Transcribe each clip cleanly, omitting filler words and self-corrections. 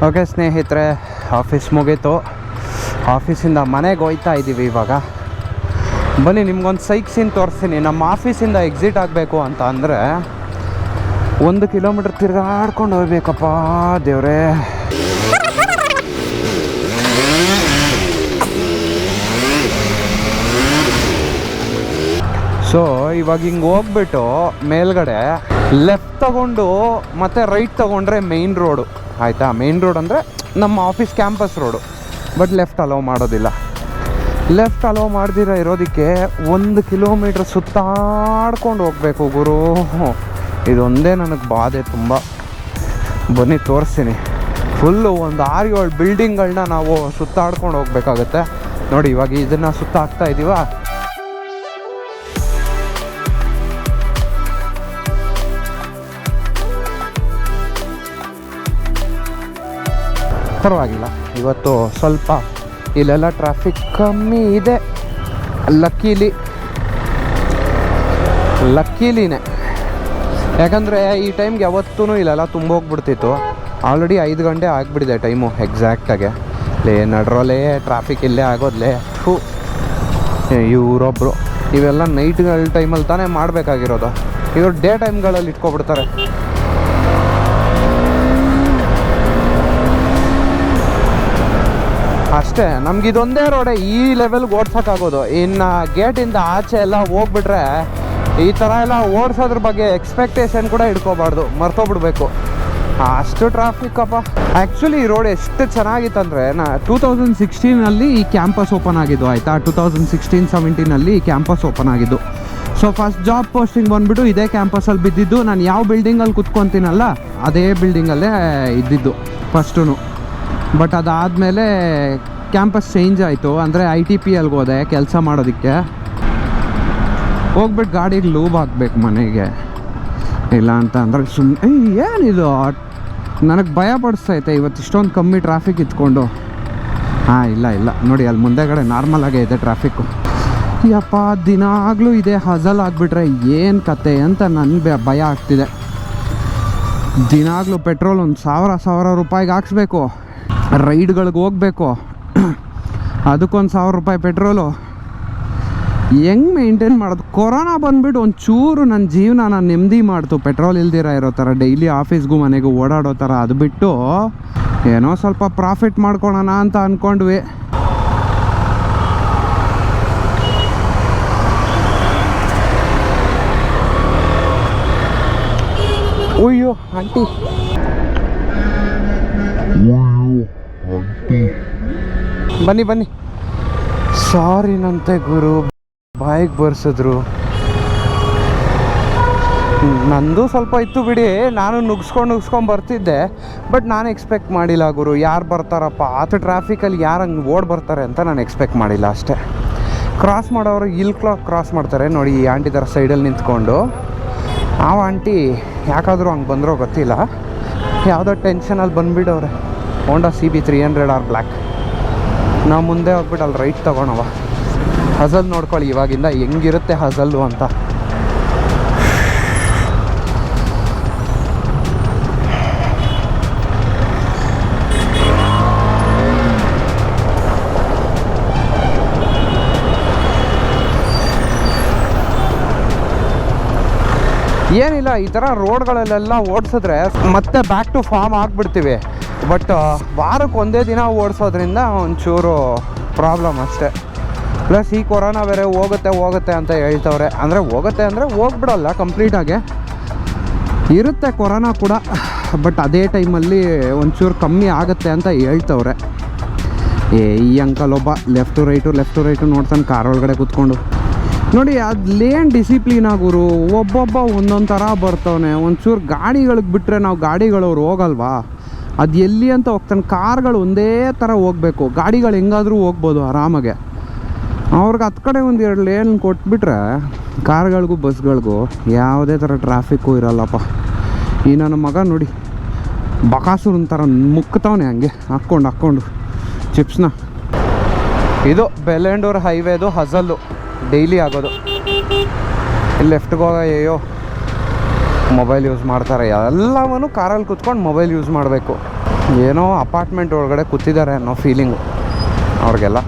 Okay ಸ್ನೇಹಿತರೆ, office ಮುಗೀತು. ಆಫೀಸಿಂದ ಮನೆಗೆ ಹೋಗ್ತಾ ಇದ್ದೀವಿ ಇವಾಗ. ಬನ್ನಿ ನಿಮ್ಗೊಂದು ಸೈಕ್ ಸೀನ್ ತೋರಿಸ್ತೀನಿ. ನಮ್ಮ ಆಫೀಸಿಂದ ಎಕ್ಸಿಟ್ ಆಗಬೇಕು ಅಂತ ಅಂದರೆ 1 ಕಿಲೋಮೀಟ್ರ್ ತಿರ್ಗಾಡ್ಕೊಂಡು ಹೋಗ್ಬೇಕಪ್ಪ ದೇವ್ರೇ. ಸೊ ಇವಾಗ ಹಿಂಗೆ ಹೋಗ್ಬಿಟ್ಟು ಮೇಲ್ಗಡೆ ಲೆಫ್ಟ್ ತಗೊಂಡು ಮತ್ತು ರೈಟ್ ತೊಗೊಂಡ್ರೆ ಮೇಯ್ನ್ ರೋಡು ಆಯಿತಾ. ಮೇಯ್ನ್ ರೋಡ್ ಅಂದರೆ ನಮ್ಮ office campus road. But left hello ಮಾಡೋದಿಲ್ಲ. ಲೆಫ್ಟ್ ಅಲೋ ಮಾಡ್ದಿರ ಇರೋದಕ್ಕೆ 1 ಕಿಲೋಮೀಟ್ರ್ ಸುತ್ತಾಡ್ಕೊಂಡು ಹೋಗಬೇಕು ಗುರು. ಇದೊಂದೇ ನನಗೆ ಬಾಧೆ ತುಂಬ. ಬನ್ನಿ ತೋರಿಸ್ತೀನಿ. ಫುಲ್ಲು ಒಂದು 6-7 ಬಿಲ್ಡಿಂಗ್ಗಳನ್ನ ನಾವು ಸುತ್ತಾಡ್ಕೊಂಡು ಹೋಗ್ಬೇಕಾಗತ್ತೆ. ನೋಡಿ ಇವಾಗ ಇದನ್ನು ಸುತ್ತಾಕ್ತಾ ಇದ್ದೀವ. ಪರವಾಗಿಲ್ಲ, ಇವತ್ತು ಸ್ವಲ್ಪ ಇಲ್ಲೆಲ್ಲ ಟ್ರಾಫಿಕ್ ಕಮ್ಮಿ ಇದೆ. ಲಕ್ಕೀಲಿನೇ. ಯಾಕಂದರೆ ಈ ಟೈಮ್ಗೆ ಯಾವತ್ತೂ ಇಲ್ಲೆಲ್ಲ ತುಂಬೋಗ್ಬಿಡ್ತಿತ್ತು. ಆಲ್ರೆಡಿ 5 ಗಂಟೆ ಆಗಿಬಿಟ್ಟಿದೆ ಟೈಮು ಎಕ್ಸಾಕ್ಟಾಗೆ. ನಡ್ರೋಲೇ ಟ್ರಾಫಿಕ್ ಇಲ್ಲೇ ಆಗೋದ್ಲೇ. ಇವರೊಬ್ಬರು ಇವೆಲ್ಲ ನೈಟ್ಗಳ ಟೈಮಲ್ಲಿ ತಾನೇ ಮಾಡಬೇಕಾಗಿರೋದು. ಇವರು ಡೇ ಟೈಮ್ಗಳಲ್ಲಿ ಇಟ್ಕೊಬಿಡ್ತಾರೆ. ಅಷ್ಟೇ, ನಮಗಿದೊಂದೇ ರೋಡೆ ಈ ಲೆವೆಲ್ಗೆ ಓಡ್ಸೋಕ್ಕಾಗೋದು. ಇನ್ನು ಗೇಟಿಂದ ಆಚೆ ಎಲ್ಲ ಹೋಗ್ಬಿಟ್ರೆ ಈ ಥರ ಎಲ್ಲ ಓಡಿಸೋದ್ರ ಬಗ್ಗೆ ಎಕ್ಸ್ಪೆಕ್ಟೇಷನ್ ಕೂಡ ಇಟ್ಕೋಬಾರ್ದು, ಮರ್ತೋಗ್ಬಿಡ್ಬೇಕು. ಅಷ್ಟು ಟ್ರಾಫಿಕ್ಕಪ್ಪ. ಆ್ಯಕ್ಚುಲಿ ಈ ರೋಡ್ ಎಷ್ಟು ಚೆನ್ನಾಗಿತ್ತಂದರೆ 2016ನಲ್ಲಿ ಈ ಕ್ಯಾಂಪಸ್ ಓಪನ್ ಆಗಿದ್ದು ಆಯಿತಾ. 2016-17ನಲ್ಲಿ ಈ ಕ್ಯಾಂಪಸ್ ಓಪನ್ ಆಗಿದ್ದು. ಸೊ ಫಸ್ಟ್ ಜಾಬ್ ಪೋಸ್ಟಿಂಗ್ ಬಂದುಬಿಟ್ಟು ಇದೇ ಕ್ಯಾಂಪಸಲ್ಲಿ ಬಿದ್ದಿದ್ದು. ನಾನು ಯಾವ ಬಿಲ್ಡಿಂಗಲ್ಲಿ ಕುತ್ಕೊತೀನಲ್ಲ ಅದೇ ಬಿಲ್ಡಿಂಗಲ್ಲೇ ಇದ್ದಿದ್ದು ಫಸ್ಟು. ಬಟ್ ಅದಾದಮೇಲೆ ಕ್ಯಾಂಪಸ್ ಚೇಂಜ್ ಆಯಿತು. ಅಂದರೆ ITPLಗೆ ಹೋದೆ ಕೆಲಸ ಮಾಡೋದಕ್ಕೆ. ಹೋಗ್ಬಿಟ್ಟು ಗಾಡಿಗೆ ಲೂಬ್ ಹಾಕ್ಬೇಕು ಮನೆಗೆ. ಇಲ್ಲ ಅಂತ ಅಂದರೆ ಏನಿದು ನನಗೆ ಭಯ ಪಡಿಸ್ತೈತೆ ಇವತ್ತು ಇಷ್ಟೊಂದು ಕಮ್ಮಿ ಟ್ರಾಫಿಕ್ ಇಟ್ಕೊಂಡು. ಇಲ್ಲ ನೋಡಿ ಅಲ್ಲಿ ಮುಂದೆಗಡೆ ನಾರ್ಮಲಾಗೇ ಇದೆ ಟ್ರಾಫಿಕ್ಕು. ಯಪ್ಪ ದಿನಾಗಲೂ ಇದೆ ಹಜಲ್ ಆಗಿಬಿಟ್ರೆ ಏನು ಕತೆ ಅಂತ ನನಗೆ ಭಯ ಆಗ್ತಿದೆ. ದಿನಾಗಲೂ ಪೆಟ್ರೋಲ್ ಒಂದು 1000 ರೂಪಾಯಿಗೆ ಹಾಕ್ಸ್ಬೇಕು. ರೈಡ್ಗಳಿಗೆ ಹೋಗ್ಬೇಕು, ಅದಕ್ಕೊಂದು 1000 ರೂಪಾಯಿ ಪೆಟ್ರೋಲು. ಹೆಂಗೆ ಮೇಂಟೈನ್ ಮಾಡೋದು? ಕೊರೋನಾ ಬಂದುಬಿಟ್ಟು ಒಂಚೂರು ನನ್ನ ಜೀವನ ನಾನು ನೆಮ್ಮದಿ ಮಾಡ್ತು. ಪೆಟ್ರೋಲ್ ಇಲ್ದಿರ ಇರೋ ಥರ ಡೈಲಿ ಆಫೀಸ್ಗೂ ಮನೆಗೂ ಓಡಾಡೋ ಥರ. ಅದು ಬಿಟ್ಟು ಏನೋ ಸ್ವಲ್ಪ ಪ್ರಾಫಿಟ್ ಮಾಡ್ಕೊಳೋಣ ಅಂತ ಅಂದ್ಕೊಂಡ್ವಿ. ಅಯ್ಯೋ ಆಂಟಿ, ಬನ್ನಿ. ಸಾರಿನಂತೆ ಗುರು, ಬಾಯಿಗೆ ಬರ್ಸಿದ್ರು. ನಂದು ಸ್ವಲ್ಪ ಇತ್ತು ಬಿಡಿ, ನಾನು ನುಗ್ಸ್ಕೊಂಡು ಬರ್ತಿದ್ದೆ. ಬಟ್ ನಾನು ಎಕ್ಸ್ಪೆಕ್ಟ್ ಮಾಡಿಲ್ಲ ಗುರು, ಯಾರು ಬರ್ತಾರಪ್ಪ ಆತ ಟ್ರಾಫಿಕಲ್ಲಿ ಯಾರು ಹಂಗೆ ಓಡ್ ಬರ್ತಾರೆ ಅಂತ ನಾನು ಎಕ್ಸ್ಪೆಕ್ಟ್ ಮಾಡಿಲ್ಲ ಅಷ್ಟೇ. ಕ್ರಾಸ್ ಮಾಡೋರು ಇಲ್ಲಿ ಕ್ರಾಸ್ ಮಾಡ್ತಾರೆ ನೋಡಿ. ಈ ಆಂಟಿ ಥರ ಸೈಡಲ್ಲಿ ನಿಂತ್ಕೊಂಡು. ಆ ಆಂಟಿ ಯಾಕಾದರೂ ಹಂಗೆ ಬಂದರೋ ಗೊತ್ತಿಲ್ಲ, ಯಾವುದೋ ಟೆನ್ಷನಲ್ಲಿ ಬಂದುಬಿಟ್ಟವ್ರೆ. ಹೋಂಡಾ CB 300R ಬ್ಲ್ಯಾಕ್. ನಾವು ಮುಂದೆ ಹೋಗ್ಬಿಟ್ಟು ಅಲ್ಲಿ ರೈಟ್ ತೊಗೊಳವ. ಹಜಲ್ ನೋಡ್ಕೊಳ್ಳಿ ಇವಾಗಿಂದ ಹೆಂಗಿರುತ್ತೆ ಹಜಲ್ಲು ಅಂತ. ಏನಿಲ್ಲ, ಈ ಥರ ರೋಡ್ಗಳಲ್ಲೆಲ್ಲ ಓಡಿಸಿದ್ರೆ ಮತ್ತೆ ಬ್ಯಾಕ್ ಟು ಫಾರ್ಮ್ ಆಗಿಬಿಡ್ತೀವಿ. ಬಟ್ ವಾರಕ್ಕೆ ಒಂದೇ ದಿನ ಓಡಿಸೋದ್ರಿಂದ ಒಂಚೂರು ಪ್ರಾಬ್ಲಮ್ ಅಷ್ಟೇ. ಪ್ಲಸ್ ಈ ಕೊರೋನಾ ಬೇರೆ ಹೋಗುತ್ತೆ ಅಂತ ಹೇಳ್ತವ್ರೆ. ಅಂದರೆ ಹೋಗ್ಬಿಡಲ್ಲ ಕಂಪ್ಲೀಟಾಗೆ, ಇರುತ್ತೆ ಕೊರೋನಾ ಕೂಡ. ಬಟ್ ಅದೇ ಟೈಮಲ್ಲಿ ಒಂಚೂರು ಕಮ್ಮಿ ಆಗುತ್ತೆ ಅಂತ ಹೇಳ್ತವ್ರೆ. ಈ ಅಂಕಲ್ ಒಬ್ಬ ಲೆಫ್ಟು ರೈಟು ನೋಡ್ತಾನೆ ಕಾರ್ ಒಳಗಡೆ ಕೂತ್ಕೊಂಡು. ನೋಡಿ ಅದ್ಲೇನು ಡಿಸಿಪ್ಲಿನ್ ಆಗೋರು, ಒಬ್ಬೊಬ್ಬ ಒಂದೊಂದು ಥರ ಬರ್ತವನೆ. ಒಂಚೂರು ಗಾಡಿಗಳಿಗೆ ಬಿಟ್ಟರೆ ನಾವು ಗಾಡಿಗಳವ್ರು ಹೋಗಲ್ವಾ, ಅದು ಎಲ್ಲಿ ಅಂತ ಹೋಗ್ತಾನೆ. ಕಾರ್ಗಳು ಒಂದೇ ಥರ ಹೋಗಬೇಕು, ಗಾಡಿಗಳು ಹೆಂಗಾದರೂ ಹೋಗ್ಬೋದು ಆರಾಮಾಗೆ. ಅವ್ರಿಗೆ 10 ಕಡೆ 1-2 ಲೇನ್ ಕೊಟ್ಬಿಟ್ರೆ ಕಾರ್ಗಳಿಗೂ ಬಸ್ಗಳಿಗೂ ಯಾವುದೇ ಥರ ಟ್ರಾಫಿಕ್ಕು ಇರಲ್ಲಪ್ಪ. ಈ ನನ್ನ ಮಗ ನೋಡಿ ಬಕಾಸುರನ ಥರ ಮುಕ್ತವನೆ ಹಂಗೆ ಹಾಕ್ಕೊಂಡು ಚಿಪ್ಸ್ನ. ಇದು ಬೆಲೆಂಡೂರು ಹೈವೇದು ಹಜಲ್ಲು ಡೈಲಿ ಆಗೋದು. ಲೆಫ್ಟ್ಗೆ ಹೋಗೋ ಮೊಬೈಲ್ ಯೂಸ್ ಮಾಡ್ತಾರೆ. ಎಲ್ಲವೂ ಕಾರಲ್ಲಿ ಕೂತ್ಕೊಂಡು ಮೊಬೈಲ್ ಯೂಸ್ ಮಾಡಬೇಕು. ಏನೋ ಅಪಾರ್ಟ್ಮೆಂಟ್ ಒಳಗಡೆ ಕೂತಿದ್ದಾರೆ ಅನ್ನೋ ಫೀಲಿಂಗು ಅವ್ರಿಗೆಲ್ಲ.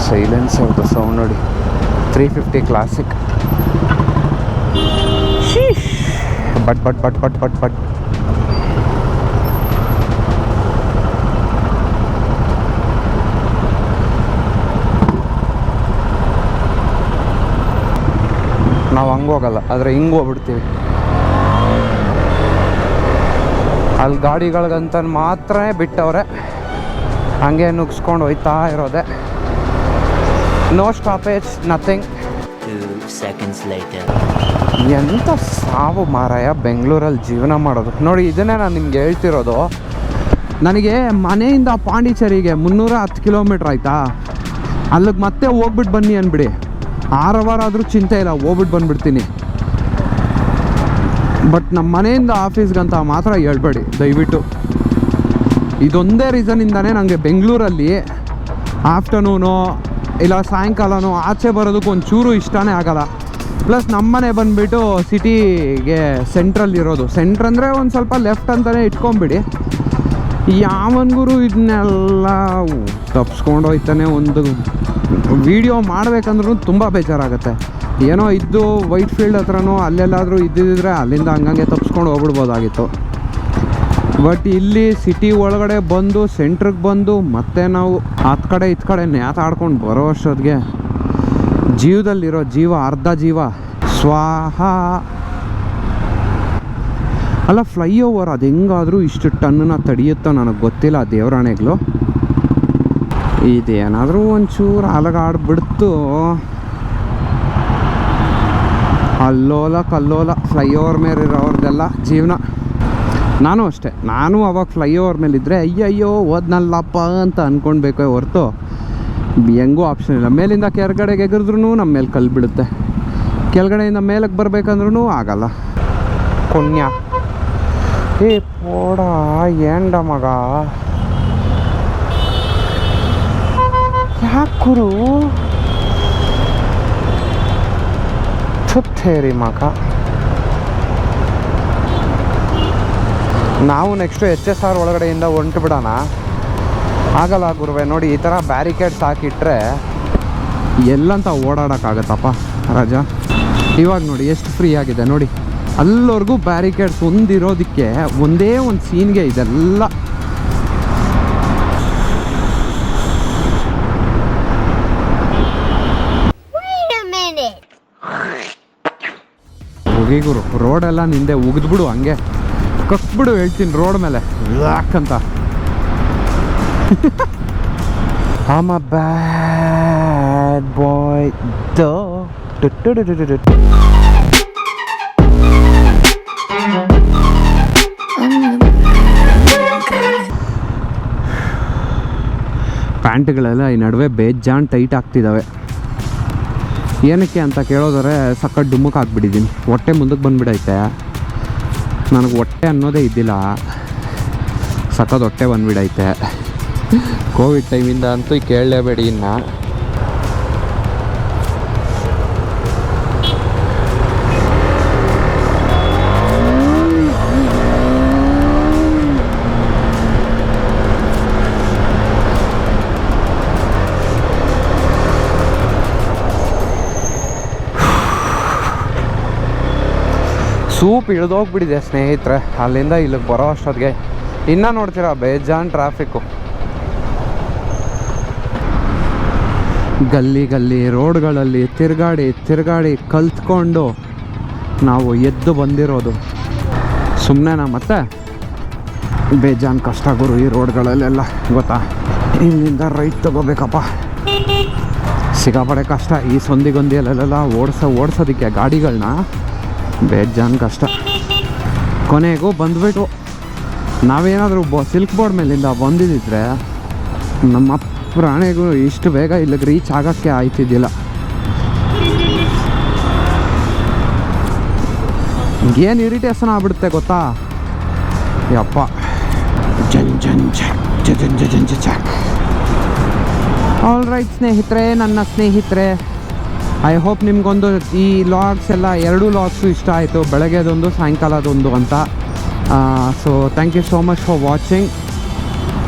ಸೈಲೆನ್ಸ್ ಅವ್ರದ್ದು ಸೌಂಡ್ ನೋಡಿ, 350 classic. But but but but but but ನಾವು ಹಂಗೆ ಹೋಗಲ್ಲ, ಆದರೆ ಹಿಂಗೆ ಹೋಗ್ಬಿಡ್ತೀವಿ. ಅಲ್ಲಿ ಗಾಡಿಗಳಿಗಂತ ಮಾತ್ರ ಬಿಟ್ಟವ್ರೆ, ಹಂಗೆ ನುಗ್ಸ್ಕೊಂಡು ಹೋಯ್ತಾ ಇರೋದೆ. No stoppage, nothing. 2 seconds later. ಎಂಥ ಸಾವು ಮಾರಾಯ ಬೆಂಗಳೂರಲ್ಲಿ ಜೀವನ ಮಾಡೋದು. ನೋಡಿ, ಇದನ್ನೇ ನಾನು ನಿಮ್ಗೆ ಹೇಳ್ತಿರೋದು. ನನಗೆ ಮನೆಯಿಂದ ಪಾಂಡಿಚೇರಿಗೆ 310 ಕಿಲೋಮೀಟ್ರ್ ಆಯಿತಾ, ಅಲ್ಲಿಗೆ ಮತ್ತೆ ಹೋಗ್ಬಿಟ್ಟು ಬನ್ನಿ ಅಂದ್ಬಿಡಿ, 6 ಅವರ್ ಆದರೂ ಚಿಂತೆ ಇಲ್ಲ, ಹೋಗ್ಬಿಟ್ಟು ಬಂದುಬಿಡ್ತೀನಿ. ಬಟ್ ನಮ್ಮ ಮನೆಯಿಂದ ಆಫೀಸ್ಗಂತ ಮಾತ್ರ ಹೇಳ್ಬೇಡಿ ದಯವಿಟ್ಟು. ಇದೊಂದೇ ರೀಸನಿಂದನೇ ನನಗೆ ಬೆಂಗಳೂರಲ್ಲಿ ಆಫ್ಟರ್ನೂನು ಇಲ್ಲ ಸಾಯಂಕಾಲನೂ ಆಚೆ ಬರೋದಕ್ಕೆ ಒಂಚೂರು ಇಷ್ಟನೇ ಆಗಲ್ಲ. ಪ್ಲಸ್ ನಮ್ಮನೆ ಬಂದುಬಿಟ್ಟು ಸಿಟಿಗೆ ಸೆಂಟ್ರಲ್ಲಿರೋದು. ಸೆಂಟ್ರ್ ಅಂದರೆ ಒಂದು ಸ್ವಲ್ಪ ಲೆಫ್ಟ್ ಅಂತಲೇ ಇಟ್ಕೊಂಬಿಡಿ. ಯಾವನ್ಗುರು ಇದನ್ನೆಲ್ಲ ತಪ್ಸ್ಕೊಂಡು ಹೋಯ್ತಾನೆ. ಒಂದು ವೀಡಿಯೋ ಮಾಡಬೇಕಂದ್ರೂ ತುಂಬ ಬೇಜಾರಾಗುತ್ತೆ. ಏನೋ ಇದ್ದು ವೈಟ್ ಫೀಲ್ಡ್ ಹತ್ರನೋ ಅಲ್ಲೆಲ್ಲಾದರೂ ಇದ್ದಿದ್ದರೆ ಅಲ್ಲಿಂದ ಹಂಗಂಗೆ ತಪ್ಸ್ಕೊಂಡು ಹೋಗ್ಬಿಡ್ಬೋದಾಗಿತ್ತು. ಬಟ್ ಇಲ್ಲಿ ಸಿಟಿ ಒಳಗಡೆ ಬಂದು ಸೆಂಟ್ರಿಗೆ ಬಂದು ಮತ್ತೆ ನಾವು ಹತ್ತು ಕಡೆ ಇತ್ತು ಕಡೆ ನೇತಾಡ್ಕೊಂಡು ಬರೋ ಅಷ್ಟೊತ್ತಿಗೆ ಜೀವದಲ್ಲಿರೋ ಜೀವ ಅರ್ಧ ಜೀವ ಸ್ವಾಹ. ಅಲ್ಲ, ಫ್ಲೈಓವರ್ ಅದು ಹೆಂಗಾದರೂ ಇಷ್ಟು ಟನ್ನನ್ನ ತಡೆಯುತ್ತೋ ನನಗೆ ಗೊತ್ತಿಲ್ಲ, ದೇವರಾಣೆಗಳು. ಇದೇನಾದರೂ ಒಂಚೂರು ಅಲಗಾಡ್ಬಿಡ್ತು, ಅಲ್ಲೋಲ ಕಲ್ಲೋಲ. ಫ್ಲೈಓವರ್ ಮೇಲೆ ಇರೋರ್ದೆಲ್ಲ ಜೀವನ. ನಾನು ಅಷ್ಟೇ, ನಾನು ಅವಾಗ ಫ್ಲೈಓವರ್ ಮೇಲಿದ್ದರೆ ಅಯ್ಯಯ್ಯೋ ಓದ್ನಲ್ಲಪ್ಪ ಅಂತ ಅಂದ್ಕೊಳ್ಬೇಕೇ ಹೊರತು ಹೆಂಗೂ ಆಪ್ಷನ್ ಇಲ್ಲ. ಮೇಲಿಂದ ಕೆಳಗಡೆಗೆ ಎಗರಿದ್ರೂ ನಮ್ಮ ಮೇಲೆ ಕಲ್ಲು ಬಿಡುತ್ತೆ, ಕೆಳಗಡೆಯಿಂದ ಮೇಲಕ್ಕೆ ಬರಬೇಕಂದ್ರೂ ಆಗಲ್ಲ. ಪುಣ್ಯ. ಏ ಪೋಡ ಏಂಡ ಮಗ, ಯಾಕುರು ಥೇರಿ ಮಗ. ನಾವು ನೆಕ್ಸ್ಟು HSR ಒಳಗಡೆಯಿಂದ ಹೊಂಟು ಬಿಡೋಣ. ಆಗಲ್ಲ ಗುರುವೆ, ನೋಡಿ ಈ ಥರ ಬ್ಯಾರಿಕೇಡ್ಸ್ ಹಾಕಿಟ್ರೆ ಎಲ್ಲಂತ ಓಡಾಡೋಕ್ಕಾಗತ್ತಪ್ಪ ರಾಜ. ಇವಾಗ ನೋಡಿ ಎಷ್ಟು ಫ್ರೀ ಆಗಿದೆ ನೋಡಿ. ಅಲ್ಲವರೆಗೂ ಬ್ಯಾರಿಕೇಡ್ಸ್ ಒಂದಿರೋದಕ್ಕೆ ಒಂದೇ ಒಂದು ಸೀನ್ಗೆ ಇದೆಲ್ಲ. ಹುಗಿಗುರು ರೋಡೆಲ್ಲ ನಿಂದೆ ಉಗಿದ್ಬಿಡು, ಹಂಗೆ ಕಕ್ಬಿಡು ಹೇಳ್ತೀನಿ ರೋಡ್ ಮೇಲೆ ಯಾಕಂತ. I'm a bad boy. ಪ್ಯಾಂಟ್ಗಳೆಲ್ಲ ಈ ನಡುವೆ ಬೇಜಾನ್ ಟೈಟ್ ಆಗ್ತಿದ್ದಾವೆ. ಏನಕ್ಕೆ ಅಂತ ಕೇಳೋದರೆ ಸಖತ್ ಡುಮ್ಮಕ್ಕೆ ಹಾಕ್ಬಿಟ್ಟಿದ್ದೀನಿ. ಹೊಟ್ಟೆ ಮುಂದಕ್ಕೆ ಬಂದುಬಿಡೈತೆ. ನನಗೆ ಹೊಟ್ಟೆ ಅನ್ನೋದೇ ಇದ್ದಿಲ್ಲ, ಸಖತ್ ಹೊಟ್ಟೆ ಬಂದುಬಿಡೈತೆ. ಕೋವಿಡ್ ಟೈಮಿಂದ ಅಂತೂ ಕೇಳಲೇಬೇಡಿ. ಇನ್ನು ಸೂಪ್ ಇಳಿದೋಗ್ಬಿಟ್ಟಿದೆ ಸ್ನೇಹಿತರೆ. ಅಲ್ಲಿಂದ ಇಲ್ಲಿಗೆ ಬರೋ ಅಷ್ಟೊತ್ತಿಗೆ ಇನ್ನೂ ನೋಡ್ತೀರಾ ಬೇಜಾನ್ ಟ್ರಾಫಿಕ್ಕು. ಗಲ್ಲಿ ಗಲ್ಲಿ ರೋಡ್ಗಳಲ್ಲಿ ತಿರುಗಾಡಿ ಕಲ್ತ್ಕೊಂಡು ನಾವು ಎದ್ದು ಬಂದಿರೋದು ಸುಮ್ಮನೆನಾ? ಮತ್ತೆ ಬೇಜಾನ್ ಕಷ್ಟ ಗುರು ಈ ರೋಡ್ಗಳಲ್ಲೆಲ್ಲ, ಗೊತ್ತಾ? ಇಲ್ಲಿಂದ ರೈಟ್ ತಗೋಬೇಕಪ್ಪ, ಸಿಕ್ಕಾಪಡೆ ಕಷ್ಟ. ಈ ಸಂದಿಗೊಂದಿಯಲ್ಲೆಲ್ಲ ಓಡಿಸೋದಕ್ಕೆ ಗಾಡಿಗಳನ್ನ ಬೇಜಾನ್ ಕಷ್ಟ. ಕೊನೆಗೂ ಬಂದುಬಿಟ್ಟು ನಾವೇನಾದರೂ ಸಿಲ್ಕ್ ಬೋರ್ಡ್ ಮೇಲಿಂದ ಬಂದಿದ್ದರೆ ನಮ್ಮ ಪ್ರಾಣಿಗೂ ಇಷ್ಟು ಬೇಗ ಇಲ್ಲಿಗೆ ರೀಚ್ ಆಗೋಕ್ಕೆ ಆಯ್ತಿದ್ದಿಲ್ಲ. ಏನು ಇರಿಟೇಷನ್ ಆಗ್ಬಿಡುತ್ತೆ ಗೊತ್ತಾ ಯಪ್ಪ. ಆಲ್ ರೈಟ್ ಸ್ನೇಹಿತರೆ, ನನ್ನ ಸ್ನೇಹಿತರೆ, ಐ ಹೋಪ್ ನಿಮಗೊಂದು ಈ ಲಾಗ್ಸ್ ಎಲ್ಲ 2 ಲಾಗ್ಸು ಇಷ್ಟ ಆಯಿತು. ಬೆಳಗ್ಗೆದೊಂದು ಸಾಯಂಕಾಲದೊಂದು ಅಂತ. So thank you so much for watching.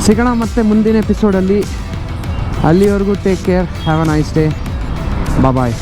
ಸಿಗೋಣ ಮತ್ತೆ ಮುಂದಿನ ಎಪಿಸೋಡಲ್ಲಿ. ಅಲ್ಲಿವರೆಗೂ take care, have a nice day, bye.